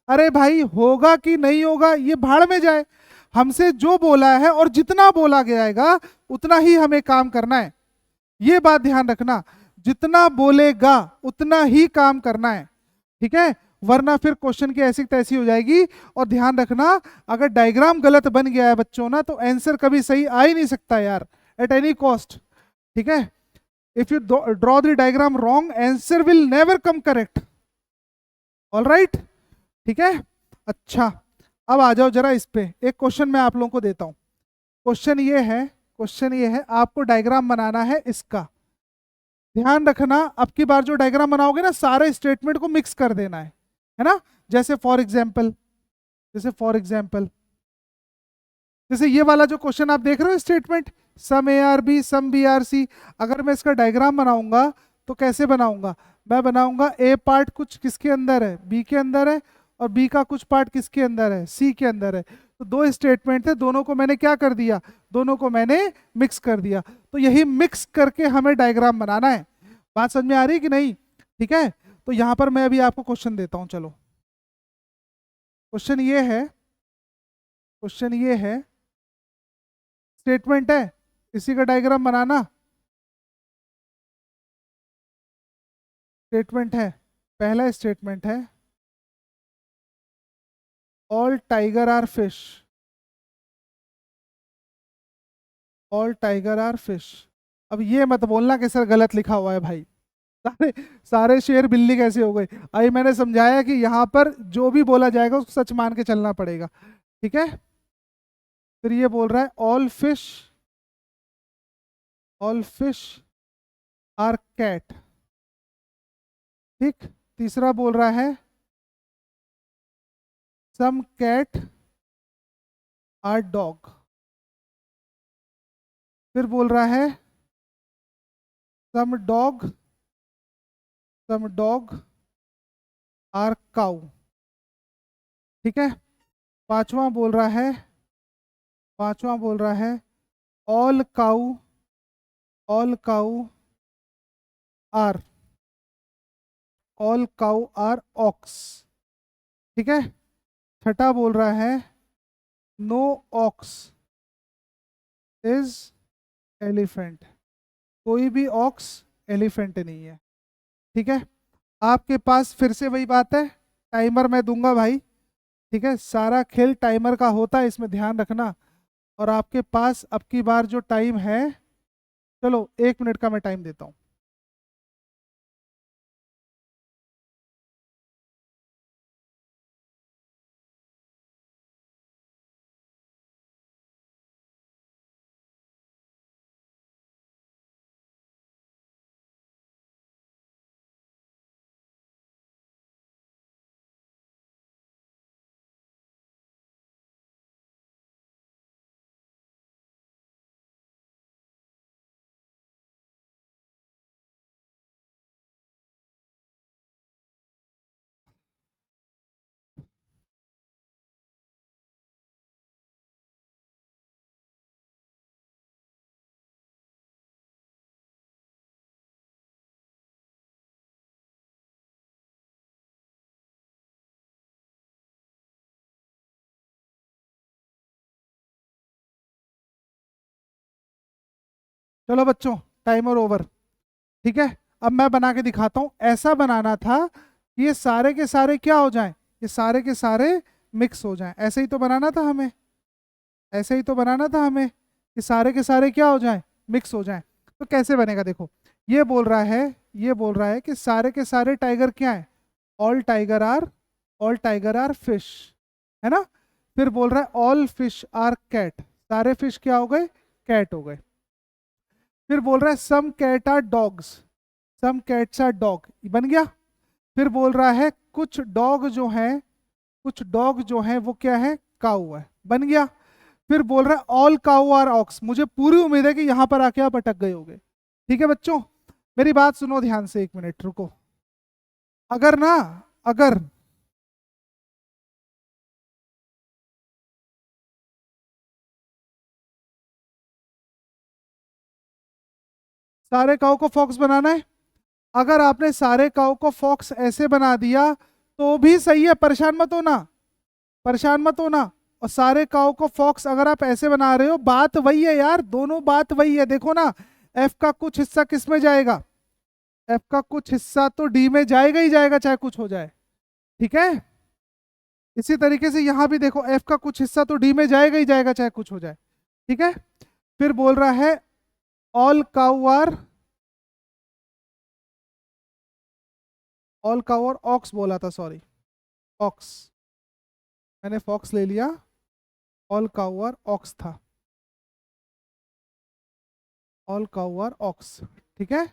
Speaker 1: अरे भाई, होगा कि नहीं होगा ये भाड़ में जाए। हमसे जो बोला है और जितना बोला जाएगा उतना ही हमें काम करना है। ये बात ध्यान रखना, जितना बोलेगा उतना ही काम करना है। ठीक है, वरना फिर क्वेश्चन की ऐसी तैसी हो जाएगी। और ध्यान रखना, अगर डायग्राम गलत बन गया है बच्चों ना, तो आंसर कभी सही आ ही नहीं सकता यार, एट एनी कॉस्ट। ठीक है, if you draw the diagram wrong, answer will never come correct. All right, ठीक है। अच्छा, अब आ जाओ जरा इस पे। एक क्वेश्चन मैं आप लोगों को देता हूं। क्वेश्चन ये है, क्वेश्चन ये है, आपको डायग्राम बनाना है इसका। ध्यान रखना, अब की बार जो डायग्राम बनाओगे ना, सारे स्टेटमेंट को मिक्स कर देना है ना। जैसे फॉर एग्जाम्पल, जैसे फॉर एग्जाम्पल, जैसे ये वाला जो क्वेश्चन आप देख रहे हो statement, some A are B some B are C, अगर मैं इसका डायग्राम बनाऊंगा तो कैसे बनाऊंगा? मैं बनाऊंगा ए पार्ट कुछ किसके अंदर है? बी के अंदर है, और बी का कुछ पार्ट किसके अंदर है? सी के अंदर है। तो दो स्टेटमेंट थे, दोनों को मैंने क्या कर दिया? दोनों को मैंने मिक्स कर दिया। तो यही मिक्स करके हमें डायग्राम बनाना है। बात समझ में आ रही कि नहीं? ठीक है, तो यहां पर मैं अभी आपको क्वेश्चन देता हूं। चलो, क्वेश्चन ये है, क्वेश्चन ये है, स्टेटमेंट है, इसी का डायग्राम बनाना। स्टेटमेंट है, पहला स्टेटमेंट है, all tiger are fish, all tiger are fish. अब ये मत बोलना कि सर गलत लिखा हुआ है भाई, सारे सारे शेर बिल्ली कैसे हो गए? अभी मैंने समझाया कि यहाँ पर जो भी बोला जाएगा उसको सच मान के चलना पड़ेगा। ठीक है, फिर ये बोल रहा है ऑल फिश आर कैट। ठीक, तीसरा बोल रहा है सम कैट आर डॉग। फिर बोल रहा है सम डॉग आर काउ। ठीक है, पांचवा बोल रहा है, पांचवा बोल रहा है all cow are, all cow are ox. ठीक है, छठा बोल रहा है नो ऑक्स इज एलिफेंट, कोई भी ऑक्स एलिफेंट नहीं है। ठीक है, आपके पास फिर से वही बात है, टाइमर मैं दूंगा भाई। ठीक है, सारा खेल टाइमर का होता है, इसमें ध्यान रखना। और आपके पास अब की बार जो टाइम है, चलो 1 मिनट का मैं टाइम देता हूँ। चलो बच्चों, टाइमर ओवर। ठीक है, अब मैं बना के दिखाता हूँ। ऐसा बनाना था कि ये सारे के सारे क्या हो जाएं, ये सारे के सारे मिक्स हो जाएं। ऐसे ही तो बनाना था हमें, ऐसे ही तो बनाना था हमें कि सारे के सारे क्या हो जाएं, मिक्स हो जाएं। तो कैसे बनेगा? देखो, ये बोल रहा है, ये बोल रहा है कि सारे के सारे टाइगर क्या है? All tiger are all tiger are fish, है ना। फिर बोल रहा है ऑल फिश आर कैट, सारे फिश क्या हो गए, कैट हो गए। फिर बोल रहा है some cat are dogs, some cats are dog, बन गया। फिर बोल रहा है कुछ डॉग जो हैं, कुछ डॉग जो हैं वो क्या है, काऊ है, बन गया। फिर बोल रहा है ऑल काऊ आर ऑक्स, मुझे पूरी उम्मीद है कि यहां पर आके आप अटक गए होगे। ठीक है बच्चों, मेरी बात सुनो ध्यान से, 1 मिनट रुको। अगर ना, अगर सारे काऊ को फॉक्स बनाना है, अगर आपने सारे काऊ को फॉक्स ऐसे बना दिया तो भी सही है, परेशान मत होना, परेशान मत होना। और सारे काऊ को फॉक्स अगर आप ऐसे बना रहे हो, बात वही है यार, दोनों बात वही है। देखो ना, एफ का कुछ हिस्सा किस में जाएगा, एफ का कुछ हिस्सा तो डी में जाएगा ही जाएगा, चाहे कुछ हो जाए। ठीक है, इसी तरीके से यहां भी देखो, एफ का कुछ हिस्सा तो डी में जाएगा ही जाएगा, चाहे कुछ हो जाए। ठीक है। फिर बोल रहा है ऑल काऊ आर, ऑल काऊ और ऑक्स बोला था, सॉरी ऑक्स, मैंने फॉक्स ले लिया, ऑल काऊ और ऑक्स था, ऑल काऊ और ऑक्स। ठीक है।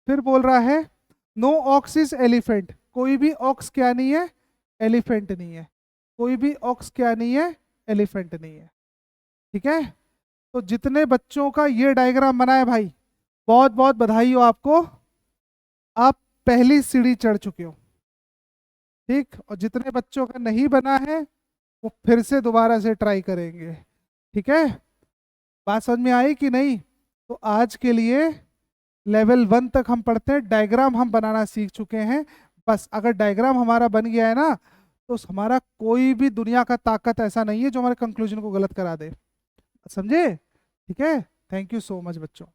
Speaker 1: फिर बोल रहा है नो ऑक्स इज एलिफेंट, कोई भी ऑक्स क्या नहीं है, एलिफेंट नहीं है, कोई भी ऑक्स क्या नहीं है, एलिफेंट नहीं है। ठीक है। तो जितने बच्चों का ये डायग्राम बना है भाई, बहुत बहुत बधाई हो आपको, आप पहली सीढ़ी चढ़ चुके हो। ठीक, और जितने बच्चों का नहीं बना है वो फिर से दोबारा से ट्राई करेंगे। ठीक है, बात समझ में आई कि नहीं। तो आज के लिए लेवल 1 तक हम पढ़ते हैं, डायग्राम हम बनाना सीख चुके हैं। बस अगर डायग्राम हमारा बन गया है ना, तो हमारा कोई भी दुनिया का ताकत ऐसा नहीं है जो हमारे कंक्लूजन को गलत करा दे, समझे। ठीक है, थैंक यू सो मच बच्चों।